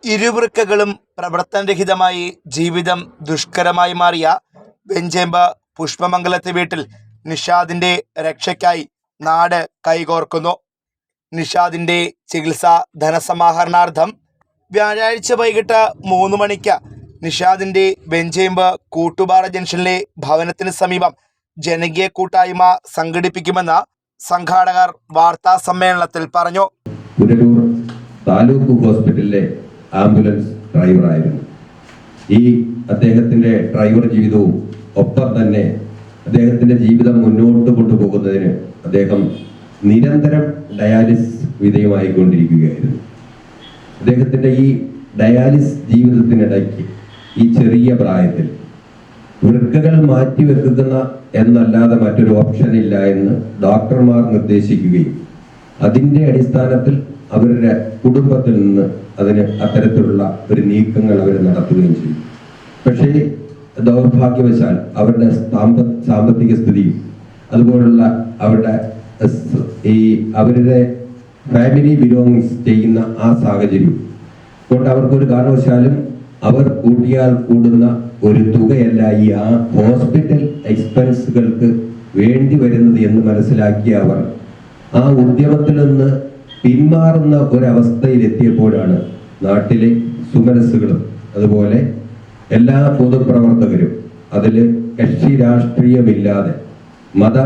ഇരുവൃക്കകളും പ്രവർത്തനരഹിതമായി ജീവിതം ദുഷ്കരമായി മാറിയ വെഞ്ചേമ്പ് പുഷ്പമംഗലത്തെ വീട്ടിൽ നിഷാദിന്റെ രക്ഷയ്ക്കായി നാട് കൈകോർക്കുന്നു. നിഷാദിന്റെ ചികിത്സാ ധനസമാഹരണാർത്ഥം വ്യാഴാഴ്ച വൈകിട്ട് 3 മണിക്ക് നിഷാദിന്റെ വെഞ്ചേമ്പ് കൂട്ടുപാറ ജംഗ്ഷനിലെ ഭവനത്തിന് സമീപം ജനകീയ കൂട്ടായ്മ സംഘടിപ്പിക്കുമെന്ന് സംഘാടകർ വാർത്താ സമ്മേളനത്തിൽ പറഞ്ഞു. പുനലൂർ താലൂക്ക് ഹോസ്പിറ്റലിലെ ആംബുലൻസ് ഡ്രൈവറായിരുന്നു. ഈ അദ്ദേഹത്തിൻ്റെ ഡ്രൈവർ ജീവിതവും ഒപ്പം തന്നെ അദ്ദേഹത്തിൻ്റെ ജീവിതം മുന്നോട്ട് കൊണ്ടുപോകുന്നതിന് അദ്ദേഹം നിരന്തരം ഡയാലിസിസ് വിധേയമായിക്കൊണ്ടിരിക്കുകയായിരുന്നു. അദ്ദേഹത്തിൻ്റെ ഈ ഡയാലിസിസ് ജീവിതത്തിനിടയ്ക്ക് ഈ ചെറിയ പ്രായത്തിൽ വൃക്കകൾ മാറ്റിവെക്കുന്ന എന്നല്ലാതെ മറ്റൊരു ഓപ്ഷൻ ഇല്ല എന്ന് ഡോക്ടർമാർ നിർദ്ദേശിക്കുകയും അതിൻ്റെ അടിസ്ഥാനത്തിൽ അവരുടെ കുടുംബത്തിൽ നിന്ന് അതിന് അത്തരത്തിലുള്ള ഒരു നീക്കങ്ങൾ അവർ നടത്തുകയും ചെയ്യും. പക്ഷേ ദൗർഭാഗ്യവശാൽ അവരുടെ സാമ്പത്തിക സ്ഥിതിയും അതുപോലുള്ള അവരുടെ ഫാമിലി ബിലോങ്സ് ചെയ്യുന്ന ആ സാഹചര്യം കൊണ്ട് അവർക്കൊരു കാരണവശാലും അവർ കൂട്ടിയാൽ കൂടുന്ന ഒരു തുകയല്ല ഈ ഹോസ്പിറ്റൽ എക്സ്പെൻസുകൾക്ക് വേണ്ടി വരുന്നത് എന്ന് മനസ്സിലാക്കിയ അവർ ആ ഉദ്യമത്തിൽ നിന്ന് പിന്മാറുന്ന ഒരവസ്ഥയിലെത്തിയപ്പോഴാണ് നാട്ടിലെ സുമനസ്സുകളും അതുപോലെ എല്ലാ പൊതുപ്രവർത്തകരും അതിൽ കക്ഷി രാഷ്ട്രീയമില്ലാതെ മത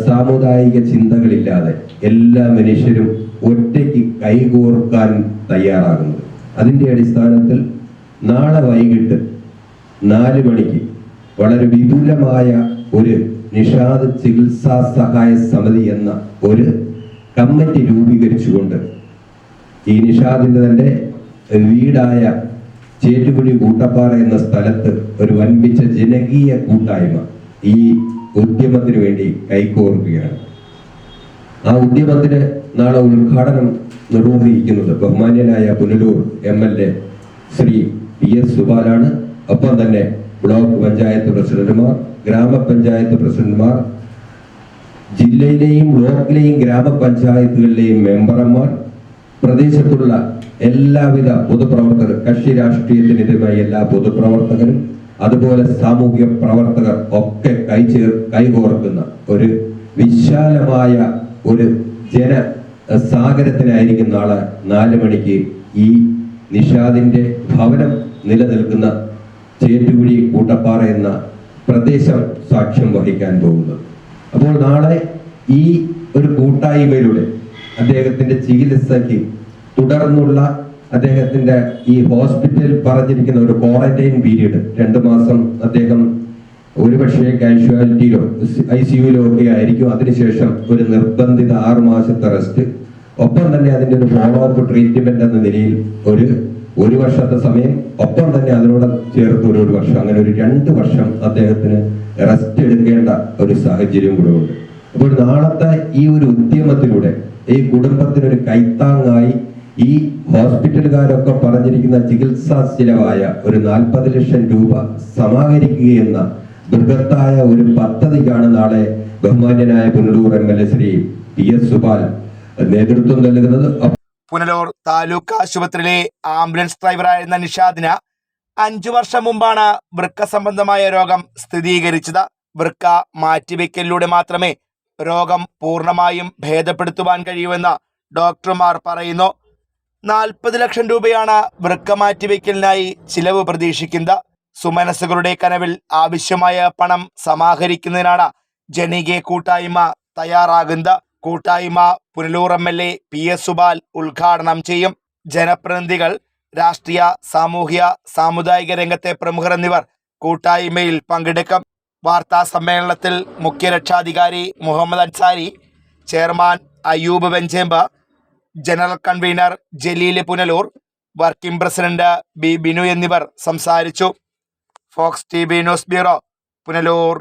സാമുദായിക ചിന്തകളില്ലാതെ എല്ലാ മനുഷ്യരും ഒറ്റയ്ക്ക് കൈകോർക്കാൻ തയ്യാറാകുന്നത്. അതിൻ്റെ അടിസ്ഥാനത്തിൽ നാളെ വൈകിട്ട് 4 മണിക്ക് വളരെ വിപുലമായ ഒരു നിഷാദ് ചികിത്സാ സഹായ സമിതി എന്ന ഒരു കമ്മിറ്റി രൂപീകരിച്ചുകൊണ്ട് ഈ നിഷാദിന്റെ തന്നെ വീടായ ചേറ്റുകുഴി കൂട്ടപ്പാറ എന്ന സ്ഥലത്ത് ഒരു വൻപിച്ച ജനകീയ കൂട്ടായ്മ ഈ ഉദ്യമത്തിന് വേണ്ടി കൈകോർക്കുകയാണ്. ആ ഉദ്യമത്തിന് നാളെ ഉദ്ഘാടനം നിർവഹിക്കുന്നത് ബഹുമാന്യനായ പുനലൂർ MLA ശ്രീ PS സുബാലാണ്. ഒപ്പം തന്നെ ബ്ലോക്ക് പഞ്ചായത്ത് പ്രസിഡന്റുമാർ, ഗ്രാമപഞ്ചായത്ത് പ്രസിഡന്റുമാർ, ജില്ലയിലെയും ബ്ലോക്കിലെയും ഗ്രാമപഞ്ചായത്തുകളിലെയും മെമ്പർമാർ, പ്രദേശത്തുള്ള എല്ലാവിധ പൊതുപ്രവർത്തകർ, കക്ഷി രാഷ്ട്രീയത്തിനെതിരായ എല്ലാ പൊതുപ്രവർത്തകരും, അതുപോലെ സാമൂഹിക പ്രവർത്തകർ ഒക്കെ കൈകോർക്കുന്ന ഒരു വിശാലമായ ഒരു ജനസാഗരത്തിനായിരിക്കും നാളെ 4 മണിക്ക് ഈ നിഷാദിന്റെ ഭവനം നിലനിൽക്കുന്ന ചേറ്റുകുഴി കൂട്ടപ്പാറ എന്ന പ്രദേശം സാക്ഷ്യം വഹിക്കാൻ പോകുന്നത്. അപ്പോൾ നാളെ ഈ ഒരു കൂട്ടായ്മയിലൂടെ അദ്ദേഹത്തിന്റെ ചികിത്സയ്ക്ക് തുടർന്നുള്ള അദ്ദേഹത്തിന്റെ ഈ ഹോസ്പിറ്റലിൽ പറഞ്ഞിരിക്കുന്ന ഒരു ക്വാറന്റൈൻ പീരീഡ് 2 മാസം അദ്ദേഹം ഒരുപക്ഷെ കാഷ്വാലിറ്റിയിലോ ICUയിലോ ഒക്കെ ആയിരിക്കും. അതിനുശേഷം ഒരു നിർബന്ധിത 6 മാസത്തെ റെസ്റ്റ്, ഒപ്പം തന്നെ അതിന്റെ ഒരു ഫോളോ അപ്പ് ട്രീറ്റ്മെന്റ് എന്ന നിലയിൽ ഒരു വർഷത്തെ സമയം, ഒപ്പം തന്നെ അതിനോട് ചേർത്ത് ഒരു വർഷം, അങ്ങനെ ഒരു 2 വർഷം അദ്ദേഹത്തിന് റെസ്റ്റ് എടുക്കേണ്ട ഒരു സാഹചര്യം കൂടെ ഉണ്ട്. അപ്പോൾ നാളത്തെ ഈ ഒരു ഉദ്യമത്തിലൂടെ ഈ കുടുംബത്തിനൊരു കൈത്താങ്ങായി ഈ ഹോസ്പിറ്റലുകാരൊക്കെ പറഞ്ഞിരിക്കുന്ന ചികിത്സാ ചിലവായ ഒരു 40 ലക്ഷം രൂപ സമാഹരിക്കുകയെന്ന ബൃഹത്തായ ഒരു പദ്ധതിക്കാണ് നാളെ ബഹുമാന്യനായ പുനലൂർ MLA ശ്രീ PS സുബാൽ നേതൃത്വം നൽകുന്നത്. പുനലൂർ താലൂക്ക് ആശുപത്രിയിലെ ആംബുലൻസ് ഡ്രൈവറായിരുന്ന നിഷാദിന് 5 വർഷം മുമ്പാണ് വൃക്ക സംബന്ധമായ രോഗം സ്ഥിരീകരിച്ചത്. വൃക്ക മാറ്റിവെക്കലിലൂടെ മാത്രമേ രോഗം പൂർണ്ണമായും ഭേദപ്പെടുത്തുവാൻ കഴിയൂവെന്ന് ഡോക്ടർമാർ പറയുന്നു. 40 ലക്ഷം രൂപയാണ് വൃക്ക മാറ്റിവെക്കലിനായി ചിലവ് പ്രതീക്ഷിക്കുന്നത്. സുമനസ്സുകളുടെ കനവിൽ ആവശ്യമായ പണം സമാഹരിക്കുന്നതിനാണ് ജനകീയ കൂട്ടായ്മ തയ്യാറാകുന്നത്. കൂട്ടായ്മ പുനലൂർ MLA PS സുബാൽ ഉദ്ഘാടനം ചെയ്യും. ജനപ്രതിനിധികൾ, രാഷ്ട്രീയ, സാമൂഹ്യ, സാമുദായിക രംഗത്തെ പ്രമുഖർ എന്നിവർ കൂട്ടായ്മയിൽ പങ്കെടുക്കും. വാർത്താ സമ്മേളനത്തിൽ മുഖ്യ രക്ഷാധികാരി Muhammad Ansari, chairman Ayyub Venchempu, general convener Jaleel Punalur, working president B Binu എന്നിവർ സംസാരിച്ചു. Fox TV news bureau, Punalur.